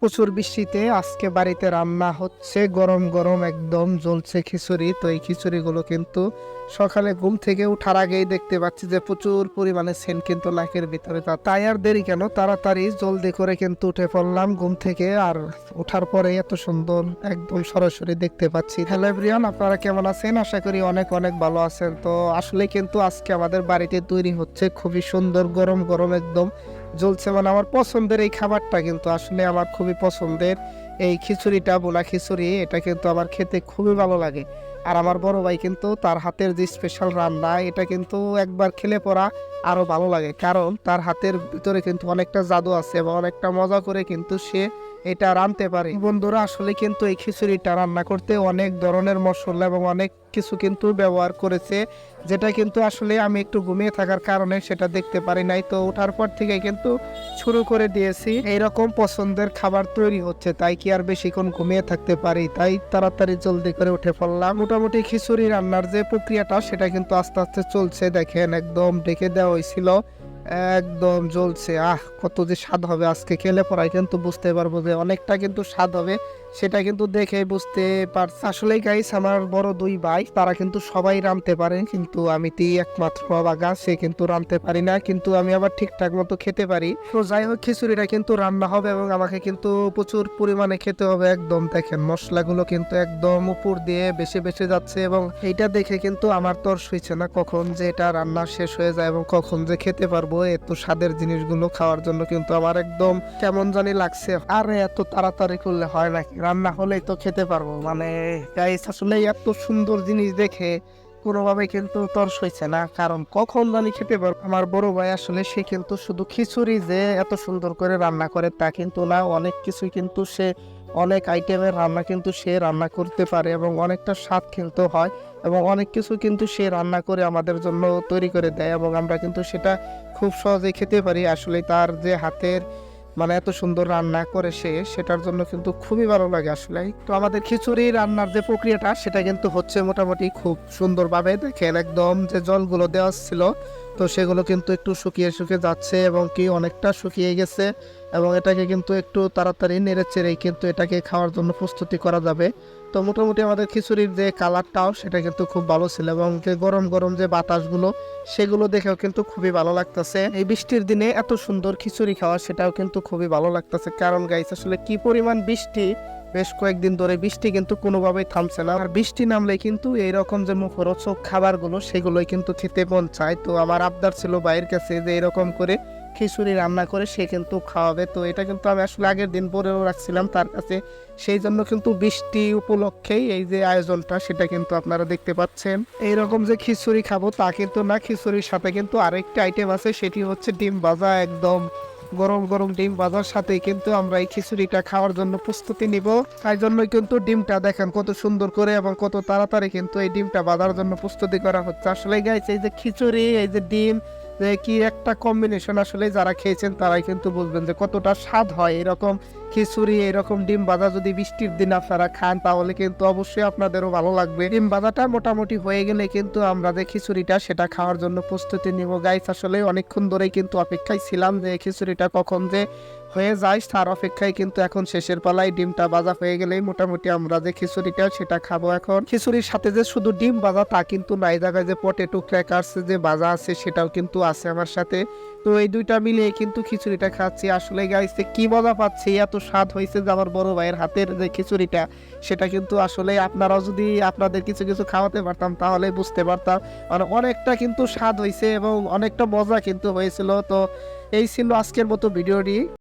প্রচুর বৃষ্টিতে আজকে বাড়িতে রান্না হচ্ছে গরম গরম একদম জ্বলছে খিচুড়ি। তো এই খিচুড়িগুলো কিন্তু সকালে ঘুম থেকে ওঠার আগেই দেখতে পাচ্ছি যে প্রচুর পরিমাণে সেন্ট কিন্তু নাকের ভিতরে। তাই আর দেরি কেন, তাড়াতাড়ি জলদি করে কিন্তু উঠে পড়লাম ঘুম থেকে। আর ওঠার পরে এত সুন্দর একদম সরাসরি দেখতে পাচ্ছি। হ্যালো এভরিওয়ান, আপনারা কেমন আছেন? আশা করি অনেক অনেক ভালো আছেন। তো আসলে কিন্তু আজকে আমাদের বাড়িতে তৈরি হচ্ছে খুবই সুন্দর গরম গরম একদম জ্বলছে, মানে আমার পছন্দের এই খাবারটা কিন্তু আসলে আমার খুবই পছন্দের। এই খিচুড়িটা, বোনা খিচুড়ি, এটা কিন্তু আমার খেতে খুবই ভালো লাগে। আর আমার বড় ভাই কিন্তু তার হাতের যে স্পেশাল রান্না, এটা কিন্তু একবার খেলে পরা আরো ভালো লাগে, কারণ তার হাতের ভিতরে কিন্তু অনেকটা জাদু আছে এবং অনেকটা মজা করে কিন্তু সে এটা রাঁধতে পারে। বন্ধুরা, আসলে কিন্তু এই খিচুড়িটা রান্না করতে অনেক ধরনের মশলা এবং অনেক কিছু কিন্তু ব্যবহার করেছে, যেটা কিন্তু আসলে আমি একটু ঘুমিয়ে থাকার কারণে সেটা দেখতে পারি নাই। তো ওঠার পর থেকে কিন্তু শুরু করে দিয়েছি। এইরকম পছন্দের খাবার তৈরি হচ্ছে, তাই কি আর বেশিক্ষণ ঘুমিয়ে থাকতে পারি? তাই তাড়াতাড়ি জলদি করে উঠে পড়লাম। মোটামুটি খিচুড়ি রান্নার যে প্রক্রিয়াটা সেটা কিন্তু আস্তে আস্তে চলছে। দেখেন একদম ঢেকে দেওয়া হয়েছিল, একদম জ্বলছে। কত যে স্বাদ হবে, আজকে খেলে পরাই কিন্তু বুঝতে পারবো যে অনেকটা কিন্তু স্বাদ হবে, সেটা কিন্তু দেখে বুঝতে পারছি। আসলে গাইস, আমার বড় দুই ভাই তারা কিন্তু সবাই রাঁধতে পারে, কিন্তু আমি তো একমাত্র বাগা, সে কিন্তু রাঁধতে পারি না, কিন্তু আমি আবার ঠিকঠাক মতো খেতে পারি। তো যাই হোক, খিচুড়িটা কিন্তু রান্না হবে এবং আমাকে কিন্তু প্রচুর পরিমাণে খেতে হবে। একদম দেখেন মশলাগুলো কিন্তু একদম উপর দিয়ে বেশি বেশি যাচ্ছে এবং এইটা দেখে কিন্তু আমার তর সইছে না কখন যে এটা রান্না শেষ হয়ে যায় এবং কখন যে খেতে পারবো। এত স্বাদের জিনিসগুলো খাওয়ার জন্য কিন্তু আমার একদম কেমন জানি লাগছে। আরে এত তাড়াতাড়ি করলে হয় নাকি? রান্না হলেই তো খেতে পারবো, মানে গাইস আসলে এত সুন্দর জিনিস দেখে কোনোভাবে কিন্তু তর সইছে না, কারণ কখন জানি খেতে পারবো। আমার বড় ভাই আসলে সে কিন্তু শুধু খিচুড়ি যে এত সুন্দর করে রান্না করে তা কিন্তু না, অনেক কিছু কিন্তু সে অনেক আইটেমের রান্না কিন্তু সে রান্না করতে পারে এবং অনেকটা স্বাদ কিন্তু হয় এবং অনেক কিছু কিন্তু সে রান্না করে আমাদের জন্য তৈরি করে দেয় এবং আমরা কিন্তু সেটা খুব সহজে খেতে পারি। আসলে তার যে হাতের, মানে এত সুন্দর রান্না করে সে, সেটার জন্য কিন্তু খুবই ভালো লাগে আসলে। তো আমাদের খিচুড়ি রান্নার যে প্রক্রিয়াটা সেটা কিন্তু হচ্ছে মোটামুটি খুব সুন্দরভাবে। দেখেন একদম যে জলগুলো দেওয়া ছিল, তো সেগুলো কিন্তু একটু শুকিয়ে শুকিয়ে যাচ্ছে এবং কি অনেকটা শুকিয়ে গেছে এবং এটাকে কিন্তু একটু তাড়াতাড়ি নেড়ে চেড়েই কিন্তু এটাকে খাওয়ার জন্য প্রস্তুতি করা যাবে। তো মোটামুটি আমাদের খিচুড়ির যে কালারটাও সেটা কিন্তু খুব ভালো ছিল এবং যে গরম গরম যে বাতাসগুলো, সেগুলো দেখেও কিন্তু খুবই ভালো লাগতেছে। এই বৃষ্টির দিনে এত সুন্দর খিচুড়ি খাওয়া সেটাও কিন্তু খুবই ভালো লাগতেছে, কারণ গাইস আসলে কি পরিমাণ বৃষ্টি, বেশ কয়েকদিন ধরে বৃষ্টি কিন্তু কোনোভাবেই থামছে না। আর বৃষ্টি নামলে কিন্তু এইরকম যে মুখরোচক খাবারগুলো সেগুলোই কিন্তু খেতে মন চায়। তো আমার আবদার ছিল ভাইয়ের কাছে যে এরকম করে খিচুড়ি রান্না করে সে কিন্তু খাওয়াবে। তো এটা কিন্তু আমি আসলে আগের দিন পরেও রাখছিলাম তার কাছে, সেই জন্য কিন্তু বৃষ্টি উপলক্ষেই এই যে আয়োজনটা সেটা কিন্তু আপনারা দেখতে পাচ্ছেন। এইরকম যে খিচুড়ি খাবো তা কিন্তু না, খিচুড়ির সাথে কিন্তু আরেকটা আইটেম আছে, সেটি হচ্ছে ডিম ভাজা। একদম গরম গরম ডিম ভাজার সাথে কিন্তু আমরা এই খিচুড়িটা খাওয়ার জন্য প্রস্তুতি নিব। তাই জন্যই কিন্তু ডিমটা দেখেন কত সুন্দর করে এবং কত তাড়াতাড়ি কিন্তু এই ডিমটা ভাজার জন্য প্রস্তুতি করা হচ্ছে। আসলে গাইস, এই যে খিচুড়ি, এই যে ডিম, যে কি একটা কম্বিনেশন, আসলে যারা খেয়েছেন তারাই কিন্তু বুঝবেন যে কতটা স্বাদ হয় এরকম খিচুড়ি, এরকম ডিম ভাজা যদি বৃষ্টির দিন আপনারা খান তাহলে কিন্তু অবশ্যই আপনাদেরও ভালো লাগবে। ডিম ভাজাটা মোটামুটি হয়ে গেলে কিন্তু আমরা যে খিচুড়িটা সেটা খাওয়ার জন্য প্রস্তুতি নিব। গাইস আসলে অনেকক্ষণ ধরেই কিন্তু অপেক্ষায় ছিলাম যে খিচুড়িটা কখন যে হয়ে যায়, তার অপেক্ষায় কিন্তু এখন শেষের পালায় ডিমটা ভাজা হয়ে গেলেই মোটামুটি আমরা যে খিচুড়িটা সেটা খাবো। এখন খিচুড়ির সাথে যে শুধু ডিম ভাজা তা কিন্তু না, এই জায়গায় যে পটেটো ক্র্যাকারস যে ভাজা আছে সেটাও কিন্তু আছে আমার সাথে। তো এই দুইটা মিলিয়ে কিন্তু খিচুড়িটা খাচ্ছি। আসলে গাইস কি মজা পাচ্ছি, এত স্বাদ হয়েছে যে আমার বড় ভাইয়ের হাতের যে খিচুড়িটা সেটা কিন্তু আসলে আপনারাও যদি আপনাদের কিছু কিছু খাওয়াতে পারতাম তাহলে বুঝতে পারতাম, মানে অনেকটা কিন্তু স্বাদ হয়েছে এবং অনেকটা মজা কিন্তু হয়েছিল। তো এই ছিল আজকের মতো ভিডিওটি।